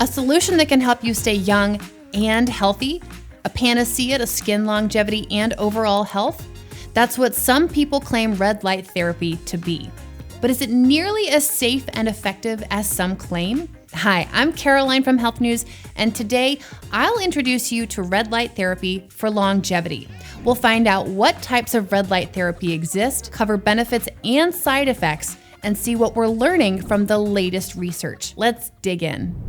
A solution that can help you stay young and healthy? A panacea to skin longevity and overall health? That's what some people claim red light therapy to be. But is it nearly as safe and effective as some claim? Hi, I'm Caroline from Healthnews, and today I'll introduce you to red light therapy for longevity. We'll find out what types of red light therapy exist, cover benefits and side effects, and see what we're learning from the latest research. Let's dig in.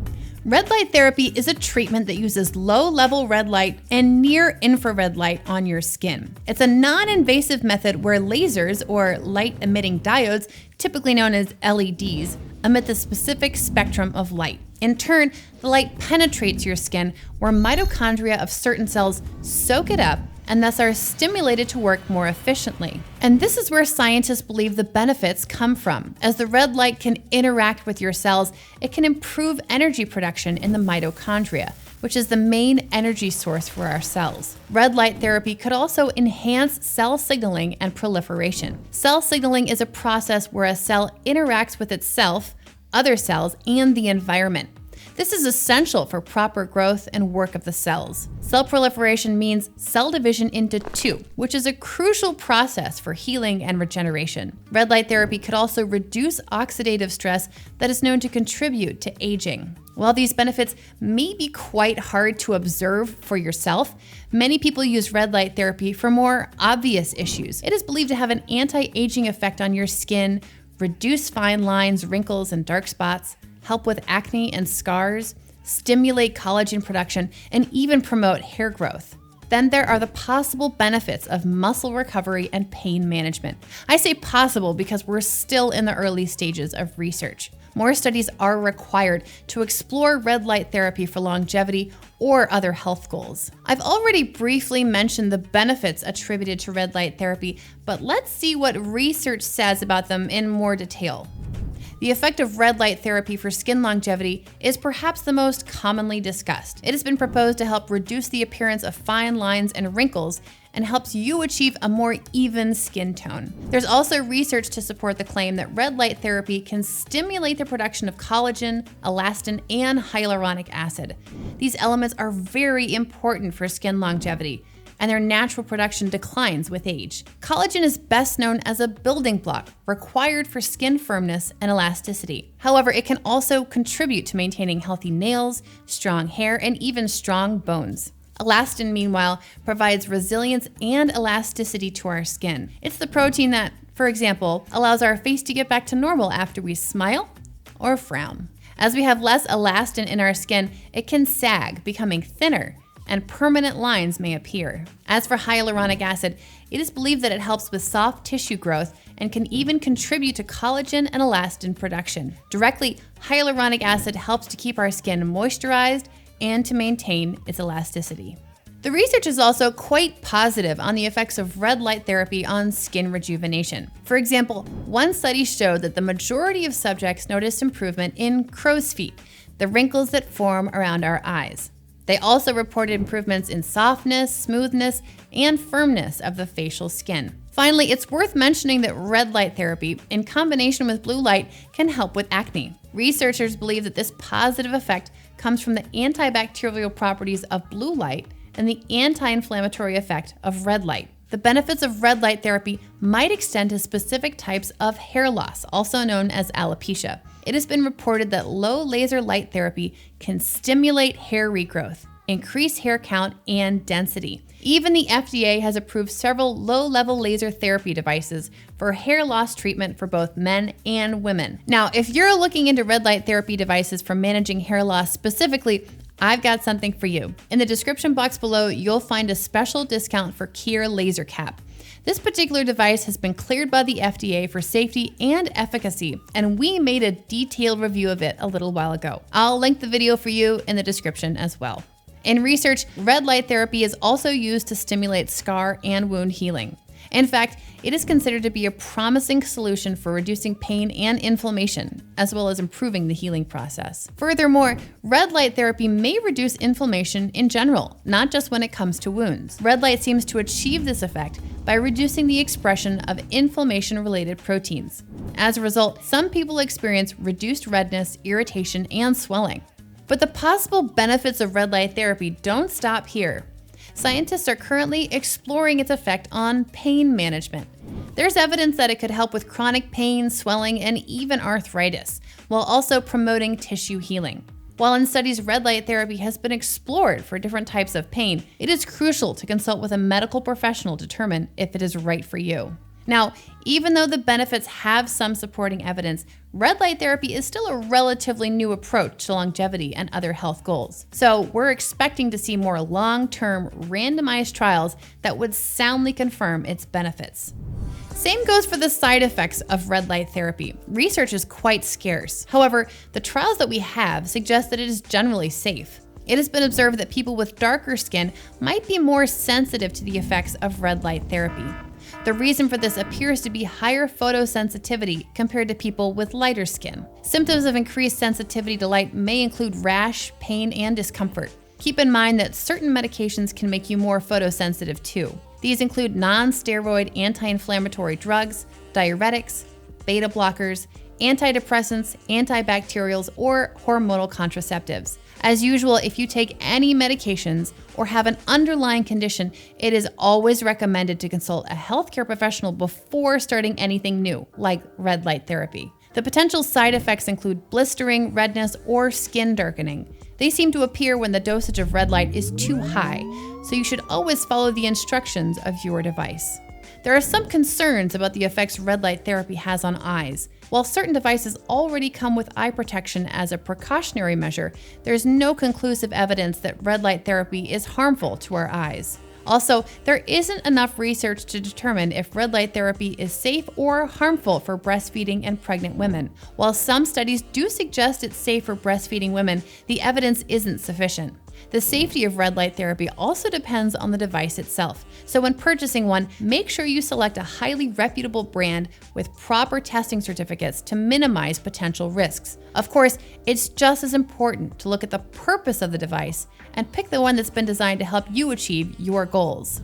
Red light therapy is a treatment that uses low-level red light and near-infrared light on your skin. It's a non-invasive method where lasers, or light-emitting diodes, typically known as LEDs, emit the specific spectrum of light. In turn, the light penetrates your skin where mitochondria of certain cells soak it up and thus are stimulated to work more efficiently. And this is where scientists believe the benefits come from. As the red light can interact with your cells, it can improve energy production in the mitochondria, which is the main energy source for our cells. Red light therapy could also enhance cell signaling and proliferation. Cell signaling is a process where a cell interacts with itself, other cells, and the environment. This is essential for proper growth and work of the cells. Cell proliferation means cell division into two, which is a crucial process for healing and regeneration. Red light therapy could also reduce oxidative stress that is known to contribute to aging. While these benefits may be quite hard to observe for yourself, many people use red light therapy for more obvious issues. It is believed to have an anti-aging effect on your skin, reduce fine lines, wrinkles, and dark spots, help with acne and scars, stimulate collagen production, and even promote hair growth. Then there are the possible benefits of muscle recovery and pain management. I say possible because we're still in the early stages of research. More studies are required to explore red light therapy for longevity or other health goals. I've already briefly mentioned the benefits attributed to red light therapy, but let's see what research says about them in more detail. The effect of red light therapy for skin longevity is perhaps the most commonly discussed. It has been proposed to help reduce the appearance of fine lines and wrinkles and helps you achieve a more even skin tone. There's also research to support the claim that red light therapy can stimulate the production of collagen, elastin, and hyaluronic acid. These elements are very important for skin longevity, and their natural production declines with age. Collagen is best known as a building block required for skin firmness and elasticity. However, it can also contribute to maintaining healthy nails, strong hair, and even strong bones. Elastin, meanwhile, provides resilience and elasticity to our skin. It's the protein that, for example, allows our face to get back to normal after we smile or frown. As we have less elastin in our skin, it can sag, becoming thinner, and permanent lines may appear. As for hyaluronic acid, it is believed that it helps with soft tissue growth and can even contribute to collagen and elastin production. Directly, hyaluronic acid helps to keep our skin moisturized and to maintain its elasticity. The research is also quite positive on the effects of red light therapy on skin rejuvenation. For example, one study showed that the majority of subjects noticed improvement in crow's feet, the wrinkles that form around our eyes. They also reported improvements in softness, smoothness, and firmness of the facial skin. Finally, it's worth mentioning that red light therapy, in combination with blue light, can help with acne. Researchers believe that this positive effect comes from the antibacterial properties of blue light and the anti-inflammatory effect of red light. The benefits of red light therapy might extend to specific types of hair loss, also known as alopecia. It has been reported that low laser light therapy can stimulate hair regrowth, increase hair count, and density. Even the FDA has approved several low-level laser therapy devices for hair loss treatment for both men and women. Now, if you're looking into red light therapy devices for managing hair loss specifically, I've got something for you. In the description box below, you'll find a special discount for Kier Laser Cap. This particular device has been cleared by the FDA for safety and efficacy, and we made a detailed review of it a little while ago. I'll link the video for you in the description as well. In research, red light therapy is also used to stimulate scar and wound healing. In fact, it is considered to be a promising solution for reducing pain and inflammation, as well as improving the healing process. Furthermore, red light therapy may reduce inflammation in general, not just when it comes to wounds. Red light seems to achieve this effect by reducing the expression of inflammation-related proteins. As a result, some people experience reduced redness, irritation, and swelling. But the possible benefits of red light therapy don't stop here. Scientists are currently exploring its effect on pain management. There's evidence that it could help with chronic pain, swelling, and even arthritis, while also promoting tissue healing. While in studies red light therapy has been explored for different types of pain, it is crucial to consult with a medical professional to determine if it is right for you. Now, even though the benefits have some supporting evidence, red light therapy is still a relatively new approach to longevity and other health goals. So we're expecting to see more long-term randomized trials that would soundly confirm its benefits. Same goes for the side effects of red light therapy. Research is quite scarce. However, the trials that we have suggest that it is generally safe. It has been observed that people with darker skin might be more sensitive to the effects of red light therapy. The reason for this appears to be higher photosensitivity compared to people with lighter skin. Symptoms of increased sensitivity to light may include rash, pain, and discomfort. Keep in mind that certain medications can make you more photosensitive too. These include non-steroid anti-inflammatory drugs, diuretics, beta blockers, antidepressants, antibacterials, or hormonal contraceptives. As usual, if you take any medications or have an underlying condition, it is always recommended to consult a healthcare professional before starting anything new, like red light therapy. The potential side effects include blistering, redness, or skin darkening. They seem to appear when the dosage of red light is too high, so you should always follow the instructions of your device. There are some concerns about the effects red light therapy has on eyes. While certain devices already come with eye protection as a precautionary measure, there's no conclusive evidence that red light therapy is harmful to our eyes. Also, there isn't enough research to determine if red light therapy is safe or harmful for breastfeeding and pregnant women. While some studies do suggest it's safe for breastfeeding women, the evidence isn't sufficient. The safety of red light therapy also depends on the device itself. So when purchasing one, make sure you select a highly reputable brand with proper testing certificates to minimize potential risks. Of course, it's just as important to look at the purpose of the device and pick the one that's been designed to help you achieve your goals.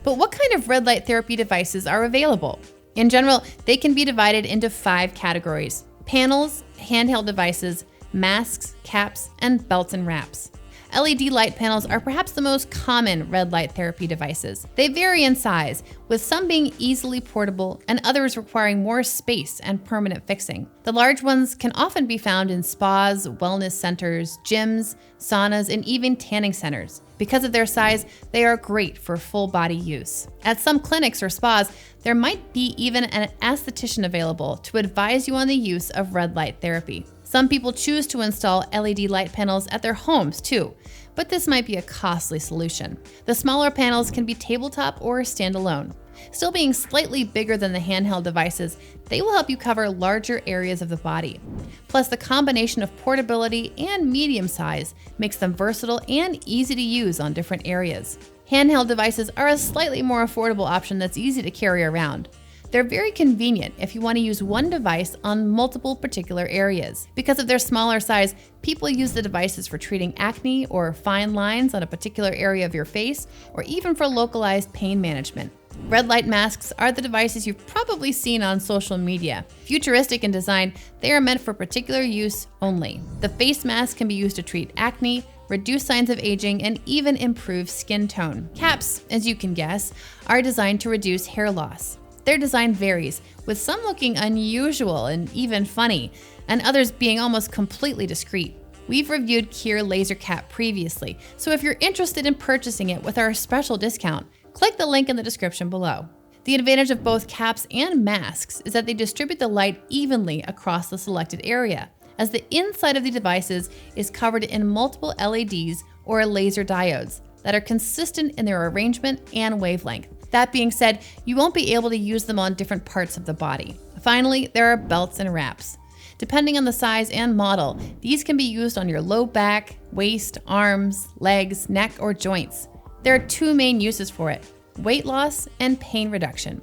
But what kind of red light therapy devices are available? In general, they can be divided into 5 categories: panels, handheld devices, masks, caps, and belts and wraps. LED light panels are perhaps the most common red light therapy devices. They vary in size, with some being easily portable and others requiring more space and permanent fixing. The large ones can often be found in spas, wellness centers, gyms, saunas, and even tanning centers. Because of their size, they are great for full body use. At some clinics or spas, there might be even an esthetician available to advise you on the use of red light therapy. Some people choose to install LED light panels at their homes too, but this might be a costly solution. The smaller panels can be tabletop or standalone. Still being slightly bigger than the handheld devices, they will help you cover larger areas of the body. Plus, the combination of portability and medium size makes them versatile and easy to use on different areas. Handheld devices are a slightly more affordable option that's easy to carry around. They're very convenient if you want to use one device on multiple particular areas. Because of their smaller size, people use the devices for treating acne or fine lines on a particular area of your face, or even for localized pain management. Red light masks are the devices you've probably seen on social media. Futuristic in design, they are meant for particular use only. The face mask can be used to treat acne, reduce signs of aging, and even improve skin tone. Caps, as you can guess, are designed to reduce hair loss. Their design varies, with some looking unusual and even funny, and others being almost completely discreet. We've reviewed Cure Laser Cap previously, so if you're interested in purchasing it with our special discount, click the link in the description below. The advantage of both caps and masks is that they distribute the light evenly across the selected area, as the inside of the devices is covered in multiple LEDs or laser diodes that are consistent in their arrangement and wavelength. That being said, you won't be able to use them on different parts of the body. Finally, there are belts and wraps. Depending on the size and model, these can be used on your low back, waist, arms, legs, neck, or joints. There are 2 main uses for it: weight loss and pain reduction.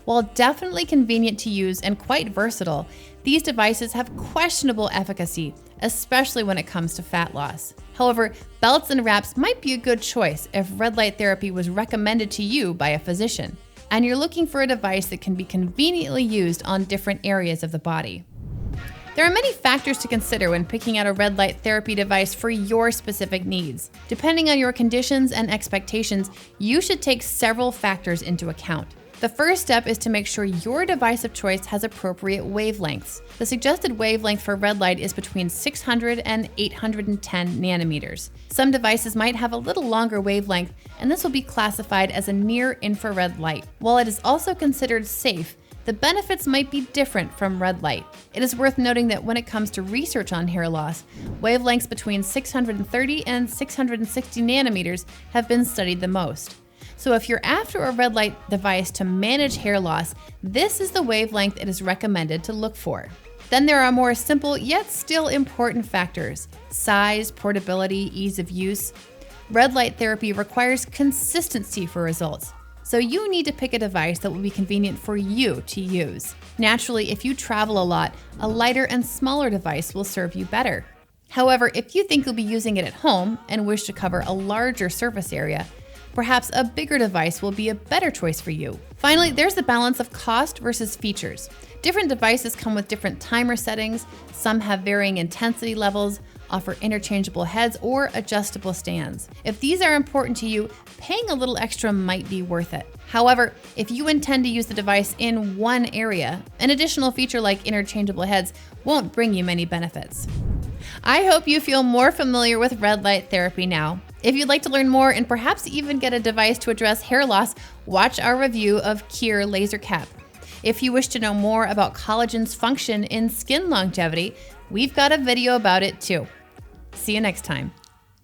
While definitely convenient to use and quite versatile, these devices have questionable efficacy, especially when it comes to fat loss. However, belts and wraps might be a good choice if red light therapy was recommended to you by a physician, and you're looking for a device that can be conveniently used on different areas of the body. There are many factors to consider when picking out a red light therapy device for your specific needs. Depending on your conditions and expectations, you should take several factors into account. The first step is to make sure your device of choice has appropriate wavelengths. The suggested wavelength for red light is between 600 and 810 nanometers. Some devices might have a little longer wavelength, and this will be classified as a near-infrared light. While it is also considered safe, the benefits might be different from red light. It is worth noting that when it comes to research on hair loss, wavelengths between 630 and 660 nanometers have been studied the most. So if you're after a red light device to manage hair loss, this is the wavelength it is recommended to look for. Then there are more simple yet still important factors: size, portability, ease of use. Red light therapy requires consistency for results, so you need to pick a device that will be convenient for you to use. Naturally, if you travel a lot, a lighter and smaller device will serve you better. However, if you think you'll be using it at home and wish to cover a larger surface area, perhaps a bigger device will be a better choice for you. Finally, there's the balance of cost versus features. Different devices come with different timer settings. Some have varying intensity levels, offer interchangeable heads, or adjustable stands. If these are important to you, paying a little extra might be worth it. However, if you intend to use the device in one area, an additional feature like interchangeable heads won't bring you many benefits. I hope you feel more familiar with red light therapy now. If you'd like to learn more and perhaps even get a device to address hair loss, watch our review of Cure Laser Cap. If you wish to know more about collagen's function in skin longevity, we've got a video about it too. See you next time.